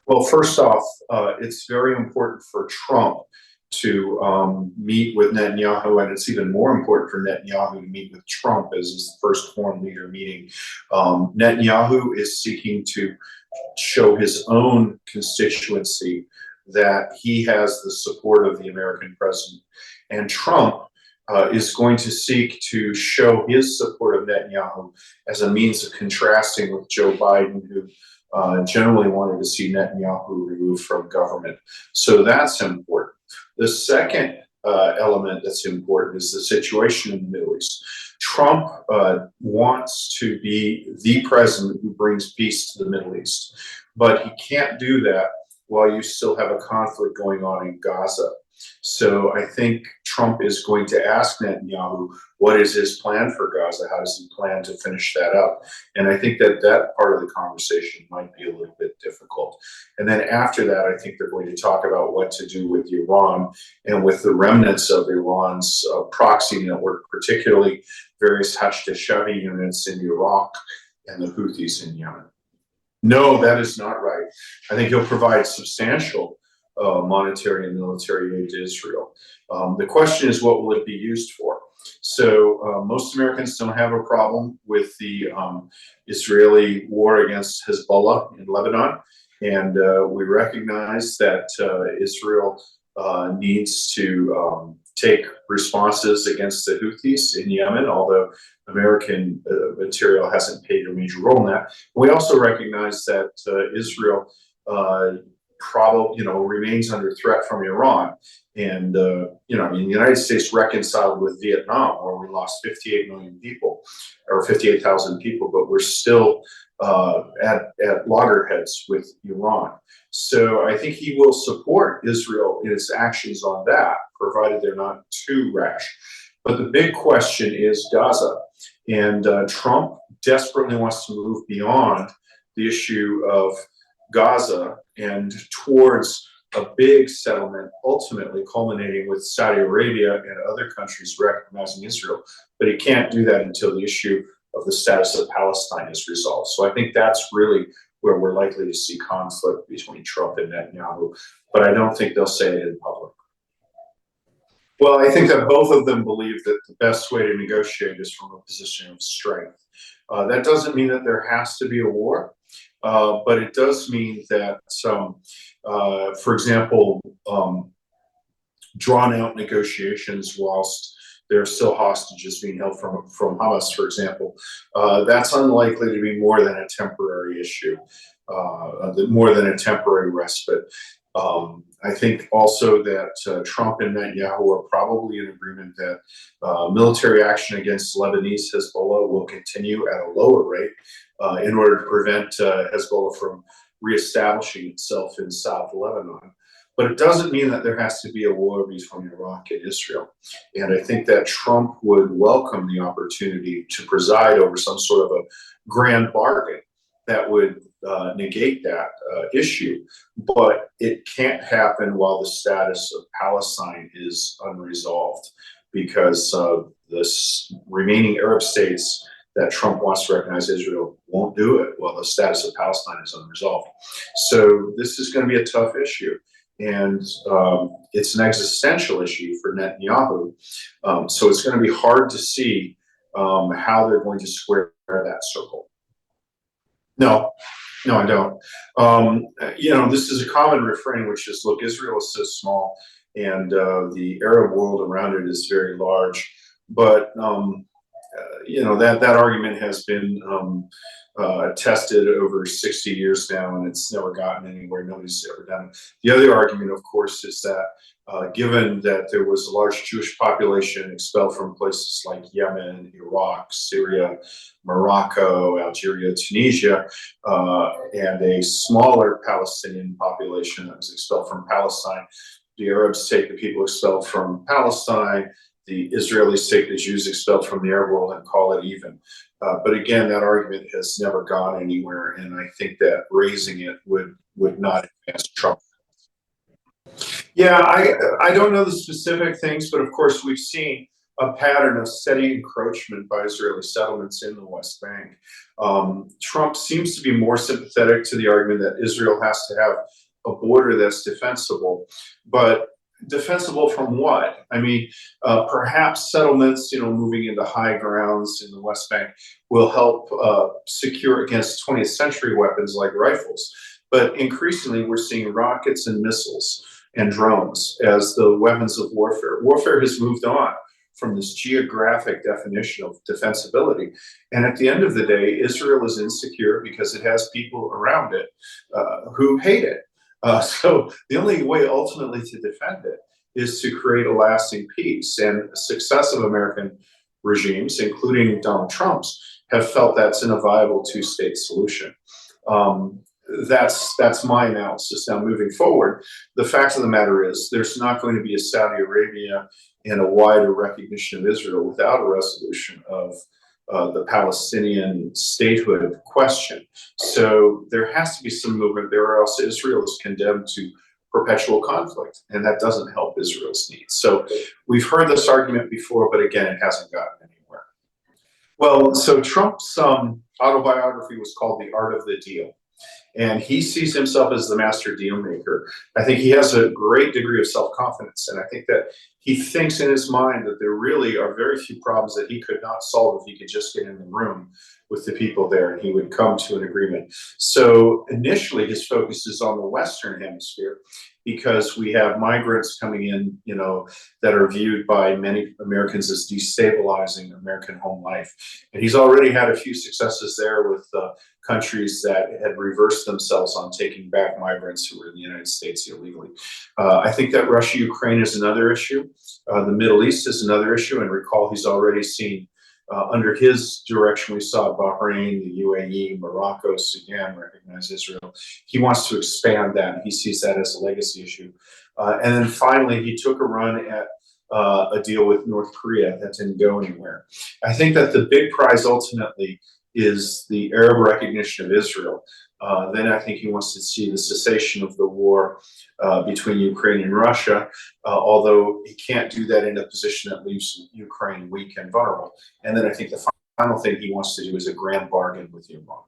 Well, first off, it's very important for Trump to meet with Netanyahu, and it's even more important for Netanyahu to meet with Trump as his first foreign leader meeting. Netanyahu is seeking to show his own constituency that he has the support of the American president. And Trump is going to seek to show his support of Netanyahu as a means of contrasting with Joe Biden, who generally wanted to see Netanyahu removed from government. So that's important. The second element that's important is the situation in the Middle East. Trump wants to be the president who brings peace to the Middle East, but he can't do that while you still have a conflict going on in Gaza. So I think Trump is going to ask Netanyahu, what is his plan for Gaza? How does he plan to finish that up? And I think that that part of the conversation might be a little bit difficult. And then after that, I think they're going to talk about what to do with Iran and with the remnants of Iran's proxy network, particularly various Hashd-e-Shaabi units in Iraq and the Houthis in Yemen. No, that is not right. I think he'll provide substantial monetary and military aid to Israel. The question is, what will it be used for? So most Americans don't have a problem with the Israeli war against Hezbollah in Lebanon. And we recognize that Israel needs to take responses against the Houthis in Yemen, although American material hasn't played a major role in that. We also recognize that Israel remains under threat from Iran. And, the United States reconciled with Vietnam, where we lost 58 million people, or 58,000 people, but we're still at loggerheads with Iran. So I think he will support Israel in its actions on that, provided they're not too rash. But the big question is Gaza. And Trump desperately wants to move beyond the issue of Gaza and towards a big settlement, ultimately culminating with Saudi Arabia and other countries recognizing Israel. But he can't do that until the issue of the status of Palestine is resolved. So I think that's really where we're likely to see conflict between Trump and Netanyahu. But I don't think they'll say it in public. Well, I think that both of them believe that the best way to negotiate is from a position of strength. That doesn't mean that there has to be a war. But it does mean that, for example, drawn out negotiations whilst there are still hostages being held from Hamas, for example, that's unlikely to be more than a temporary issue, more than a temporary respite. I think also that Trump and Netanyahu are probably in agreement that military action against Lebanese Hezbollah will continue at a lower rate in order to prevent Hezbollah from reestablishing itself in South Lebanon. But it doesn't mean that there has to be a war between Iraq and Israel. And I think that Trump would welcome the opportunity to preside over some sort of a grand bargain that would negate that issue. But it can't happen while the status of Palestine is unresolved, because the remaining Arab states that Trump wants to recognize Israel won't do it while the status of Palestine is unresolved. So this is going to be a tough issue. And it's an existential issue for Netanyahu. So it's going to be hard to see how they're going to square that circle. No, I don't. This is a common refrain, which is, look, Israel is so small and the Arab world around it is very large. But, that argument has been tested over 60 years now, and it's never gotten anywhere. Nobody's ever done it. The other argument, of course, is that given that there was a large Jewish population expelled from places like Yemen, Iraq, Syria, Morocco, Algeria, Tunisia, and a smaller Palestinian population that was expelled from Palestine, the Arabs take the people expelled from Palestine, the Israelis take the Jews expelled from the Arab world and call it even. But again, that argument has never gone anywhere, and I think that raising it would not advance Trump. Yeah, I don't know the specific things, but of course we've seen a pattern of steady encroachment by Israeli settlements in the West Bank. Trump seems to be more sympathetic to the argument that Israel has to have a border that's defensible, but defensible from what? I mean, perhaps settlements, moving into high grounds in the West Bank will help secure against 20th century weapons like rifles. But increasingly, we're seeing rockets and missiles and drones as the weapons of warfare. Warfare has moved on from this geographic definition of defensibility. And at the end of the day, Israel is insecure because it has people around it who hate it. So the only way ultimately to defend it is to create a lasting peace. And successive American regimes, including Donald Trump's, have felt that's in a viable two-state solution. That's my analysis. Now, moving forward, the fact of the matter is there's not going to be a Saudi Arabia and a wider recognition of Israel without a resolution of the Palestinian statehood question. So there has to be some movement there, or else Israel is condemned to perpetual conflict, and that doesn't help Israel's needs. So we've heard this argument before, but again, it hasn't gotten anywhere. Well, so Trump's autobiography was called The Art of the Deal. And he sees himself as the master deal maker. I think he has a great degree of self-confidence. And I think that he thinks in his mind that there really are very few problems that he could not solve if he could just get in the room with the people there and he would come to an agreement. So initially his focus is on the Western Hemisphere because we have migrants coming in, that are viewed by many Americans as destabilizing American home life. And he's already had a few successes there with countries that had reversed themselves on taking back migrants who were in the United States illegally. I think that Russia-Ukraine is another issue. The Middle East is another issue. And recall, he's already seen, under his direction, we saw Bahrain, the UAE, Morocco, Sudan recognize Israel. He wants to expand that. And he sees that as a legacy issue. And then finally, he took a run at a deal with North Korea that didn't go anywhere. I think that the big prize ultimately is the Arab recognition of Israel. Then I think he wants to see the cessation of the war between Ukraine and Russia, although he can't do that in a position that leaves Ukraine weak and vulnerable. And then I think the final thing he wants to do is a grand bargain with Iran.